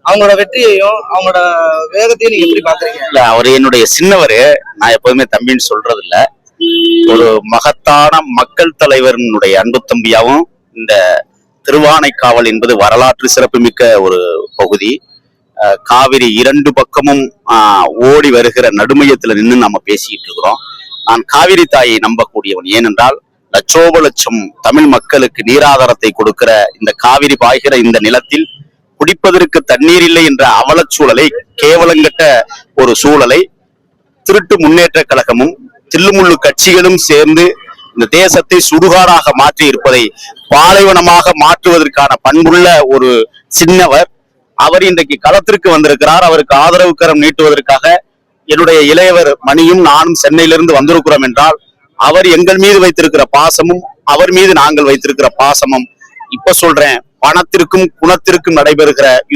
அவங்களோட வெற்றியையும் அவங்களோட வேகத்தையும் நீங்க எப்படி பாக்குறீங்க? இல்ல, அவர் என்னுடைய சின்னவரு. நான் எப்போதுமே தம்பின்னு சொல்றது இல்ல. ஒரு மகத்தான மக்கள் தலைவரினுடைய அன்பு தம்பியாவும் இந்த திருவானைக்காவல் என்பது வரலாற்று சிறப்புமிக்க ஒரு பகுதி. காவிரி இரண்டு பக்கமும் ஓடி வருகிற நடுமையத்துல நின்று நம்ம பேசிக்கிட்டு இருக்கிறோம். நான் காவிரி தாயை நம்பக்கூடியவன். ஏனென்றால் லட்சோப லட்சம் தமிழ் மக்களுக்கு நீராதாரத்தை கொடுக்கிற இந்த காவிரி பாய்கிற இந்த நிலத்தில் குடிப்பதற்கு தண்ணீர் இல்லை என்ற அவலச்சூழலை, கேவலங்கட்ட ஒரு சூழலை திருட்டு முன்னேற்ற கழகமும் தில்லுமுள்ளு கட்சிகளும் சேர்ந்து இந்த தேசத்தை சுடுகாடாக மாற்றி இருப்பதை பாலைவனமாக மாற்றுவதற்கான பண்புள்ள ஒரு சின்னவர். அவர் இன்றைக்கு களத்திற்கு வந்திருக்கிறார். அவருக்கு ஆதரவு கரம் நீட்டுவதற்காக என்னுடைய இளையவர் மணியும் நானும் சென்னையிலிருந்து வந்திருக்கிறோம் என்றால், அவர் எங்கள் மீது வைத்திருக்கிற பாசமும் அவர் மீது நாங்கள் வைத்திருக்கிற பாசமும், இப்ப சொல்றேன், பணத்திற்கும் குணத்திற்கும் நடைபெறுகிற